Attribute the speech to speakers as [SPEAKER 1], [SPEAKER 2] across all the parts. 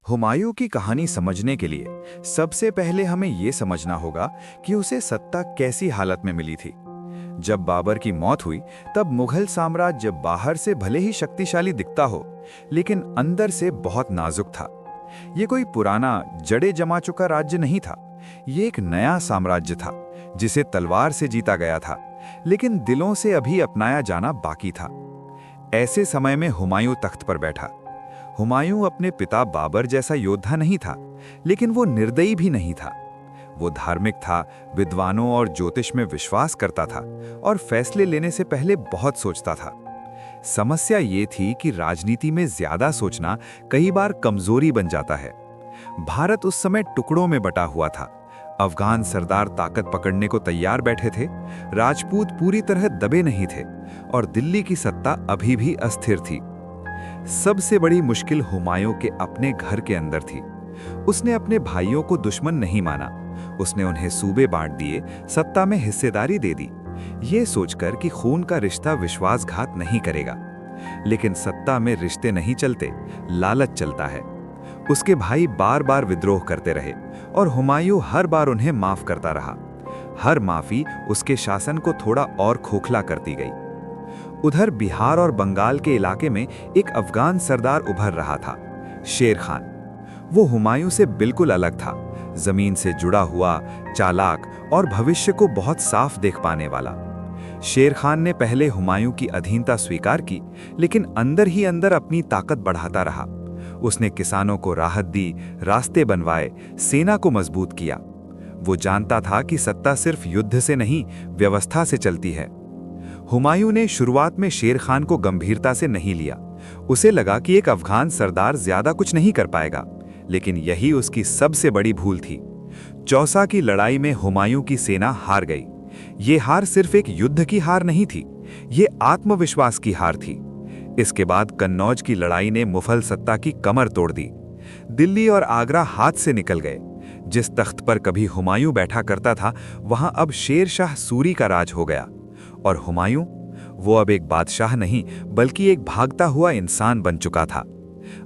[SPEAKER 1] हुमायूं की कहानी समझने के लिए सबसे पहले हमें ये समझना होगा कि उसे सत्ता कैसी हालत में मिली थी। जब बाबर की मौत हुई, तब मुगल साम्राज्य बाहर से भले ही शक्तिशाली दिखता हो, लेकिन अंदर से बहुत नाजुक था। ये कोई पुराना जड़े जमा चुका राज्य नहीं था। ये एक नया साम्राज्य था जिसे तलवार से जीता गया था, लेकिन दिलों से अभी अपनाया जाना बाकी था। ऐसे समय में हुमायूं तख्त पर बैठा। हुमायूं अपने पिता बाबर जैसा योद्धा नहीं था, लेकिन वो निर्दयी भी नहीं था। वो धार्मिक था, विद्वानों और ज्योतिष में विश्वास करता था और फैसले लेने से पहले बहुत सोचता था। समस्या ये थी कि राजनीति में ज्यादा सोचना कई बार कमजोरी बन जाता है। भारत उस समय टुकड़ों में बटा हुआ था। अफगान सरदार ताकत पकड़ने को तैयार बैठे थे, राजपूत पूरी तरह दबे नहीं थे और दिल्ली की सत्ता अभी भी अस्थिर थी। सबसे बड़ी मुश्किल हुमायूं के अपने घर के अंदर थी। उसने अपने भाइयों को दुश्मन नहीं माना। उसने उन्हें सूबे बांट दिए, सत्ता में हिस्सेदारी दे दी, ये सोचकर कि खून का रिश्ता विश्वासघात नहीं करेगा। लेकिन सत्ता में रिश्ते नहीं चलते, लालच चलता है। उसके भाई बार बार विद्रोह करते रहे और हुमायूं हर बार उन्हें माफ करता रहा। हर माफी उसके शासन को थोड़ा और खोखला करती गई। उधर बिहार और बंगाल के इलाके में एक अफगान सरदार उभर रहा था, शेर खान। वो हुमायूं से बिल्कुल अलग था, जमीन से जुड़ा हुआ, चालाक और भविष्य को बहुत साफ देख पाने वाला। शेर खान ने पहले हुमायूं की अधीनता स्वीकार की, लेकिन अंदर ही अंदर अपनी ताकत बढ़ाता रहा। उसने किसानों को राहत दी, रास्ते बनवाए, सेना को मजबूत किया। वो जानता था कि सत्ता सिर्फ युद्ध से नहीं, व्यवस्था से चलती है। हुमायूं ने शुरुआत में शेर खान को गंभीरता से नहीं लिया। उसे लगा कि एक अफगान सरदार ज्यादा कुछ नहीं कर पाएगा, लेकिन यही उसकी सबसे बड़ी भूल थी। चौसा की लड़ाई में हुमायूं की सेना हार गई। ये हार सिर्फ एक युद्ध की हार नहीं थी, ये आत्मविश्वास की हार थी। इसके बाद कन्नौज की लड़ाई ने मुगल सत्ता की कमर तोड़ दी। दिल्ली और आगरा हाथ से निकल गए। जिस तख्त पर कभी हुमायूं बैठा करता था, वहां अब शेर शाह सूरी का राज हो गया। और हुमायूं, वो अब एक बादशाह नहीं, बल्कि एक भागता हुआ इंसान बन चुका था।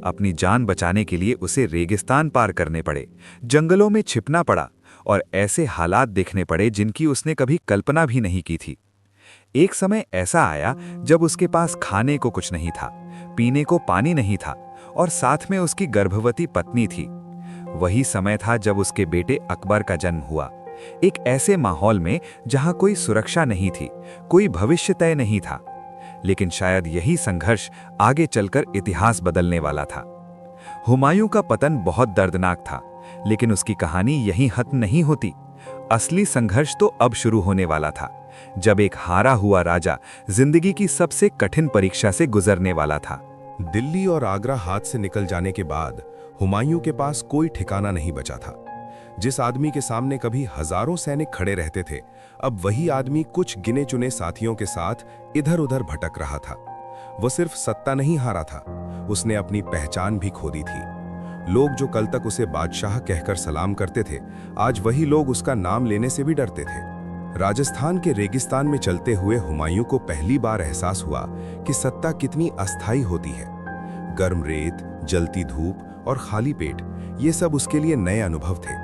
[SPEAKER 1] अपनी जान बचाने के लिए उसे रेगिस्तान पार करने पड़े, जंगलों में छिपना पड़ा और ऐसे हालात देखने पड़े जिनकी उसने कभी कल्पना भी नहीं की थी। एक समय ऐसा आया जब उसके पास खाने को कुछ नहीं था, पीने को पानी नहीं था और साथ में उसकी गर्भवती पत्नी थी। वही समय था जब उसके बेटे अकबर का जन्म हुआ, एक ऐसे माहौल में जहां कोई सुरक्षा नहीं थी, कोई भविष्य तय नहीं था। लेकिन शायद यही संघर्ष आगे चलकर इतिहास बदलने वाला था। हुमायूं का पतन बहुत दर्दनाक था, लेकिन उसकी कहानी यहीं खत्म नहीं होती। असली संघर्ष तो अब शुरू होने वाला था, जब एक हारा हुआ राजा जिंदगी की सबसे कठिन परीक्षा से गुजरने वाला था।
[SPEAKER 2] दिल्ली और आगरा हाथ से निकल जाने के बाद हुमायूं के पास कोई ठिकाना नहीं बचा था। जिस आदमी के सामने कभी हजारों सैनिक खड़े रहते थे, अब वही आदमी कुछ गिने चुने साथियों के साथ इधर उधर भटक रहा था। वो सिर्फ सत्ता नहीं हारा था, उसने अपनी पहचान भी खो दी थी। लोग जो कल तक उसे बादशाह कहकर सलाम करते थे, आज वही लोग उसका नाम लेने से भी डरते थे। राजस्थान के रेगिस्तान में चलते हुए हुमायूं को पहली बार एहसास हुआ कि सत्ता कितनी अस्थायी होती है। गर्म रेत, जलती धूप और खाली पेट, ये सब उसके लिए नए अनुभव थे।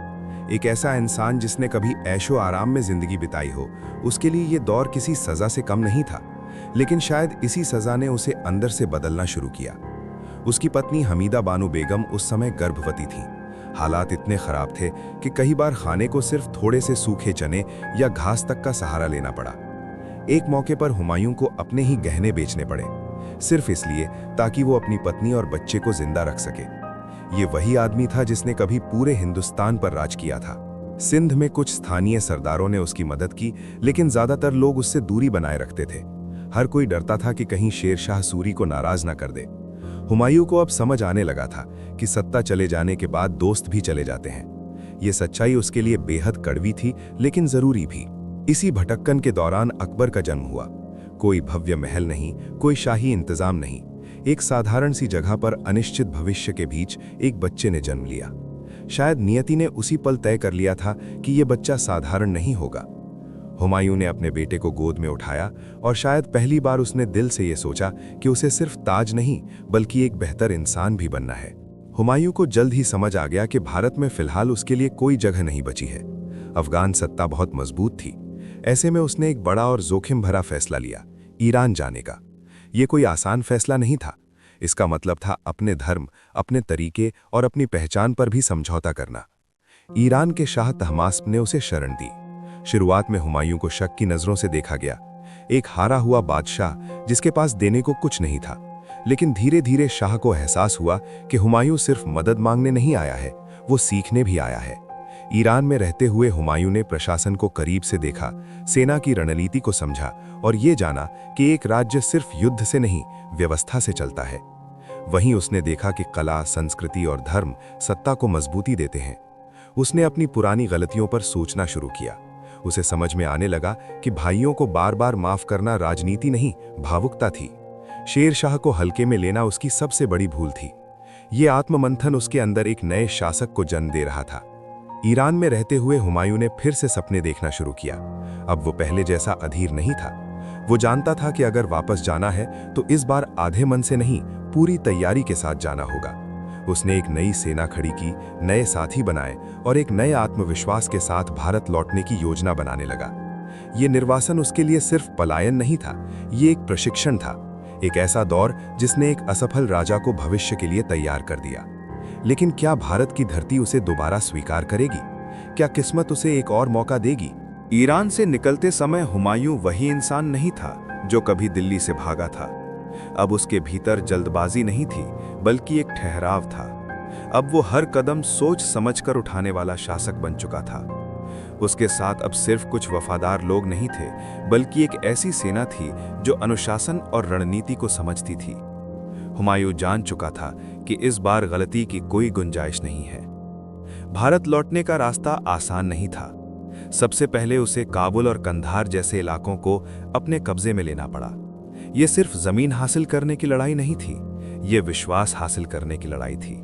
[SPEAKER 2] एक ऐसा इंसान जिसने कभी ऐशो आराम में जिंदगी बिताई हो, उसके लिए ये दौर किसी सजा से कम नहीं था। लेकिन शायद इसी सजा ने उसे अंदर से बदलना शुरू किया। उसकी पत्नी हमीदा बानो बेगम उस समय गर्भवती थी। हालात इतने खराब थे कि कई बार खाने को सिर्फ थोड़े से सूखे चने या घास तक का सहारा लेना पड़ा। एक मौके पर हुमायूं को अपने ही गहने बेचने पड़े, सिर्फ इसलिए ताकि वो अपनी पत्नी और बच्चे को जिंदा रख सके। ये वही आदमी था जिसने कभी पूरे हिंदुस्तान पर राज किया था। सिंध में कुछ स्थानीय सरदारों ने उसकी मदद की, लेकिन ज्यादातर लोग उससे दूरी बनाए रखते थे। हर कोई डरता था कि कहीं शेर शाह सूरी को नाराज ना कर दे। हुमायूं को अब समझ आने लगा था कि सत्ता चले जाने के बाद दोस्त भी चले जाते हैं। ये सच्चाई उसके लिए बेहद कड़वी थी, लेकिन जरूरी भी। इसी भटक्कन के दौरान अकबर का जन्म हुआ। कोई भव्य महल नहीं, कोई शाही इंतजाम नहीं, एक साधारण सी जगह पर अनिश्चित भविष्य के बीच एक बच्चे ने जन्म लिया। शायद नियति ने उसी पल तय कर लिया था कि यह बच्चा साधारण नहीं होगा। हुमायूं ने अपने बेटे को गोद में उठाया और शायद पहली बार उसने दिल से यह सोचा कि उसे सिर्फ ताज नहीं, बल्कि एक बेहतर इंसान भी बनना है। हुमायूं को जल्द ही समझ आ गया कि भारत में फिलहाल उसके लिए कोई जगह नहीं बची है। अफगान सत्ता बहुत मजबूत थी। ऐसे में उसने एक बड़ा और जोखिम भरा फैसला लिया, ईरान जाने का। ये कोई आसान फैसला नहीं था। इसका मतलब था अपने धर्म, अपने तरीके और अपनी पहचान पर भी समझौता करना। ईरान के शाह तहमास्प ने उसे शरण दी। शुरुआत में हुमायूं को शक की नजरों से देखा गया, एक हारा हुआ बादशाह जिसके पास देने को कुछ नहीं था। लेकिन धीरे धीरे शाह को एहसास हुआ कि हुमायूं सिर्फ मदद मांगने नहीं आया है, वो सीखने भी आया है। ईरान में रहते हुए हुमायूं ने प्रशासन को करीब से देखा, सेना की रणनीति को समझा और ये जाना कि एक राज्य सिर्फ युद्ध से नहीं, व्यवस्था से चलता है। वहीं उसने देखा कि कला, संस्कृति और धर्म सत्ता को मजबूती देते हैं। उसने अपनी पुरानी गलतियों पर सोचना शुरू किया। उसे समझ में आने लगा कि भाइयों को बार बार माफ करना राजनीति नहीं, भावुकता थी। शेर शाह को हल्के में लेना उसकी सबसे बड़ी भूल थी। ये आत्ममंथन उसके अंदर एक नए शासक को जन्म दे रहा था। ईरान में रहते हुए हुमायूं ने फिर से सपने देखना शुरू किया। अब वो पहले जैसा अधीर नहीं था। वो जानता था कि अगर वापस जाना है तो इस बार आधे मन से नहीं, पूरी तैयारी के साथ जाना होगा। उसने एक नई सेना खड़ी की, नए साथी बनाए और एक नए आत्मविश्वास के साथ भारत लौटने की योजना बनाने लगा। ये निर्वासन उसके लिए सिर्फ पलायन नहीं था, ये एक प्रशिक्षण था, एक ऐसा दौर जिसने एक असफल राजा को भविष्य के लिए तैयार कर दिया। लेकिन क्या भारत की धरती उसे दोबारा स्वीकार करेगी? क्या किस्मत उसे एक और मौका देगी?
[SPEAKER 1] ईरान से निकलते समय हुमायूं वही इंसान नहीं था जो कभी दिल्ली से भागा था। अब उसके भीतर जल्दबाजी नहीं थी, बल्कि एक ठहराव था। अब वो हर कदम सोच समझकर उठाने वाला शासक बन चुका था। उसके साथ अब सिर्फ कुछ वफादार लोग नहीं थे, बल्कि एक ऐसी सेना थी जो अनुशासन और रणनीति को समझती थी। हुमायूं जान चुका था कि इस बार गलती की कोई गुंजाइश नहीं है। भारत लौटने का रास्ता आसान नहीं था। सबसे पहले उसे काबुल और कंधार जैसे इलाकों को अपने कब्जे में लेना पड़ा। यह सिर्फ जमीन हासिल करने की लड़ाई नहीं थी, ये विश्वास हासिल करने की लड़ाई थी।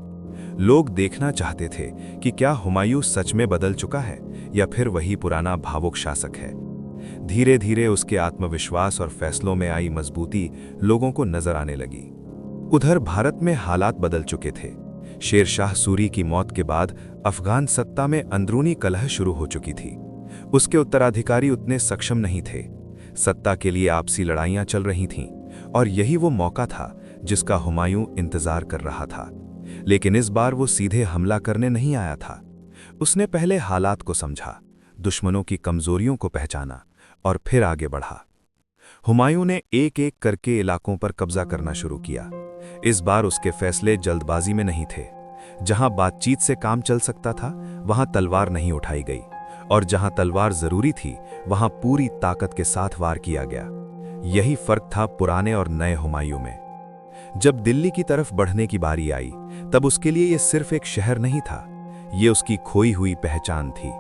[SPEAKER 1] लोग देखना चाहते थे कि क्या हुमायूं सच में बदल चुका है या फिर वही पुराना भावुक शासक है। धीरे धीरे उसके आत्मविश्वास और फैसलों में आई मजबूती लोगों को नजर आने लगी। उधर भारत में हालात बदल चुके थे। शेर शाह सूरी की मौत के बाद अफगान सत्ता में अंदरूनी कलह शुरू हो चुकी थी। उसके उत्तराधिकारी उतने सक्षम नहीं थे। सत्ता के लिए आपसी लड़ाइयां चल रही थीं और यही वो मौका था जिसका हुमायूं इंतजार कर रहा था। लेकिन इस बार वो सीधे हमला करने नहीं आया था। उसने पहले हालात को समझा, दुश्मनों की कमजोरियों को पहचाना और फिर आगे बढ़ा। हुमायूं ने एक एक करके इलाकों पर कब्जा करना शुरू किया। इस बार उसके फैसले जल्दबाजी में नहीं थे। जहां बातचीत से काम चल सकता था, वहां तलवार नहीं उठाई गई और जहां तलवार जरूरी थी, वहां पूरी ताकत के साथ वार किया गया। यही फर्क था पुराने और नए हुमायूं में। जब दिल्ली की तरफ बढ़ने की बारी आई, तब उसके लिए यह सिर्फ एक शहर नहीं था, ये उसकी खोई हुई पहचान थी।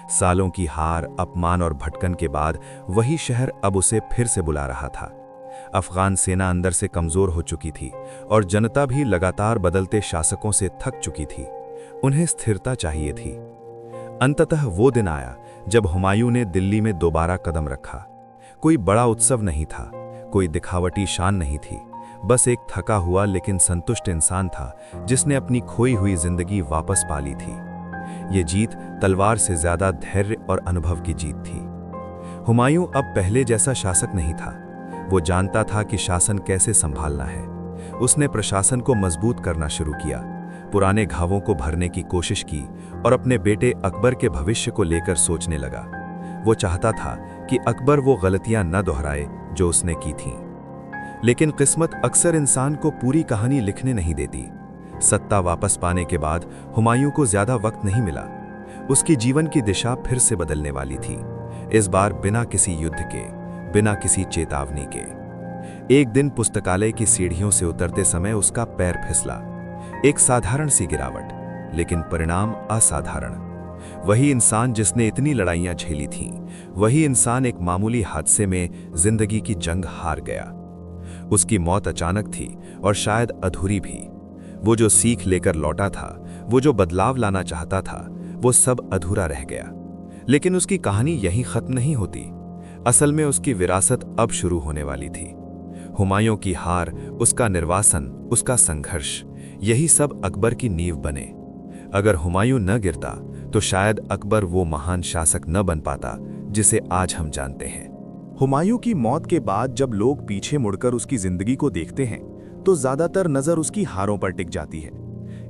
[SPEAKER 1] सालों की हार, अपमान और भटकन के बाद वही शहर अब उसे फिर से बुला रहा था। अफगान सेना अंदर से कमजोर हो चुकी थी और जनता भी लगातार बदलते शासकों से थक चुकी थी। उन्हें स्थिरता चाहिए थी। अंततः वो दिन आया जब हुमायूं ने दिल्ली में दोबारा कदम रखा। कोई बड़ा उत्सव नहीं था, कोई दिखावटी शान नहीं थी, बस एक थका हुआ लेकिन संतुष्ट इंसान था जिसने अपनी खोई हुई जिंदगी वापस पा ली थी। ये जीत तलवार से ज्यादा धैर्य और अनुभव की जीत थी। हुमायूं अब पहले जैसा शासक नहीं था। वो जानता था कि शासन कैसे संभालना है। उसने प्रशासन को मजबूत करना शुरू किया, पुराने घावों को भरने की कोशिश की और अपने बेटे अकबर के भविष्य को लेकर सोचने लगा। वो चाहता था कि अकबर वो गलतियां न दोहराए जो उसने की थीं। लेकिन किस्मत अक्सर इंसान को पूरी कहानी लिखने नहीं देती। सत्ता वापस पाने के बाद हुमायूं को ज्यादा वक्त नहीं मिला। उसकी जीवन की दिशा फिर से बदलने वाली थी, इस बार बिना किसी युद्ध के, बिना किसी चेतावनी के। एक दिन पुस्तकालय की सीढ़ियों से उतरते समय उसका पैर फिसला। एक साधारण सी गिरावट, लेकिन परिणाम असाधारण। वही इंसान जिसने इतनी लड़ाइयां झेली थीं, वही इंसान एक मामूली हादसे में जिंदगी की जंग हार गया। उसकी मौत अचानक थी और शायद अधूरी भी। वो जो सीख लेकर लौटा था, वो जो बदलाव लाना चाहता था, वो सब अधूरा रह गया। लेकिन उसकी कहानी यहीं खत्म नहीं होती। असल में उसकी विरासत अब शुरू होने वाली थी। हुमायूं की हार, उसका निर्वासन, उसका संघर्ष,
[SPEAKER 2] यही सब अकबर की नींव बने। अगर हुमायूं न गिरता तो शायद अकबर वो महान शासक न बन पाता जिसे आज हम जानते हैं।
[SPEAKER 1] हुमायूं की मौत के बाद जब लोग पीछे मुड़कर उसकी जिंदगी को देखते हैं तो ज्यादातर नजर उसकी हारों पर टिक जाती है।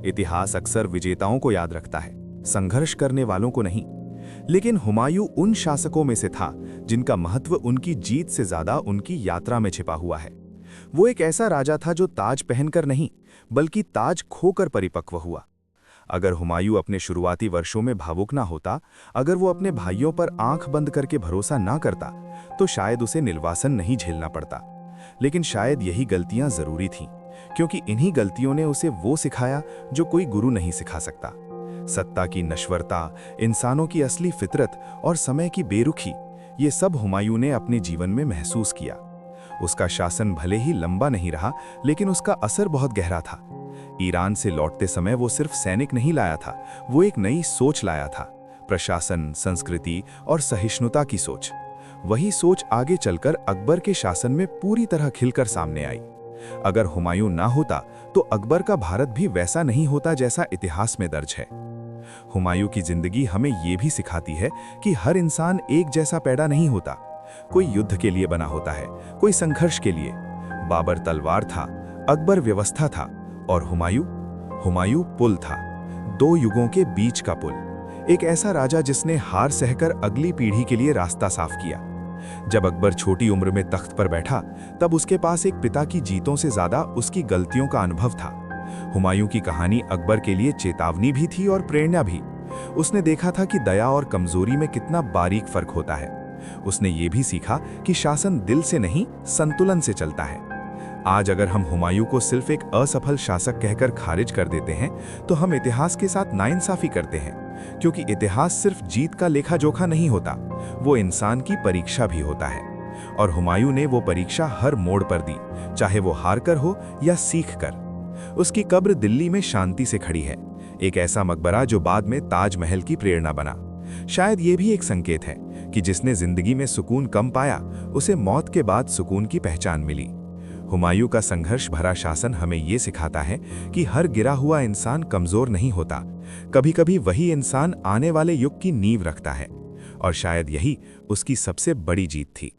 [SPEAKER 1] इतिहास अक्सर विजेताओं को याद रखता है, संघर्ष करने वालों को नहीं। लेकिन हुमायूं उन शासकों में से था जिनका महत्व उनकी जीत से ज्यादा उनकी यात्रा में छिपा हुआ है। वो एक ऐसा राजा था जो ताज पहनकर नहीं बल्कि ताज खोकर परिपक्व हुआ। अगर हुमायूं अपने शुरुआती वर्षों में भावुक ना होता, अगर वो अपने भाइयों पर आंख बंद करके भरोसा ना करता, तो शायद उसे निर्वासन नहीं झेलना पड़ता। लेकिन शायद यही गलतियां जरूरी थीं, क्योंकि इन्हीं गलतियों ने उसे वो सिखाया जो कोई गुरु नहीं सिखा सकता। सत्ता की नश्वरता, इंसानों की असली फितरत और समय की बेरुखी, ये सब हुमायूं ने अपने जीवन में महसूस किया। उसका शासन भले ही लंबा नहीं रहा, लेकिन उसका असर बहुत गहरा था। ईरान से लौटते समय वो सिर्फ सैनिक नहीं लाया था, वो एक नई सोच लाया था, प्रशासन, संस्कृति और सहिष्णुता की सोच। वही सोच आगे चलकर अकबर के शासन में पूरी तरह खिलकर सामने आई। अगर हुमायूं ना होता तो अकबर का भारत भी वैसा नहीं होता जैसा इतिहास में दर्ज है। हुमायूं की जिंदगी हमें ये भी सिखाती है कि हर इंसान एक जैसा पैदा नहीं होता। कोई युद्ध के लिए बना होता है, कोई संघर्ष के लिए। बाबर तलवार था, अकबर व्यवस्था था, और हुमायूं पुल था, दो युगों के बीच का पुल। एक ऐसा राजा जिसने हार सहकर अगली पीढ़ी के लिए रास्ता साफ किया। जब अकबर छोटी उम्र में तख्त पर बैठा, तब उसके पास एक पिता की जीतों से ज्यादा उसकी गलतियों का अनुभव था। हुमायूं की कहानी अकबर के लिए चेतावनी भी थी और प्रेरणा भी। उसने देखा था कि दया और कमजोरी में कितना बारीक फर्क होता है। उसने ये भी सीखा कि शासन दिल से नहीं, संतुलन से चलता है। आज अगर हम हुमायूं को सिर्फ एक असफल शासक कहकर खारिज कर देते हैं, तो हम इतिहास के साथ नाइंसाफी करते हैं, क्योंकि इतिहास सिर्फ जीत का लेखा जोखा नहीं होता, वो इंसान की परीक्षा भी होता है। और हुमायूं ने वो परीक्षा हर मोड़ पर दी, चाहे वो हार कर हो या सीख कर। उसकी कब्र दिल्ली में शांति से खड़ी है, एक ऐसा मकबरा जो बाद में ताजमहल की प्रेरणा बना। शायद ये भी एक संकेत है कि जिसने जिंदगी में सुकून कम पाया, उसे मौत के बाद सुकून की पहचान मिली। हुमायूं का संघर्ष भरा शासन हमें ये सिखाता है कि हर गिरा हुआ इंसान कमजोर नहीं होता। कभी-कभी वही इंसान आने वाले युग की नींव रखता है, और शायद यही उसकी सबसे बड़ी जीत थी।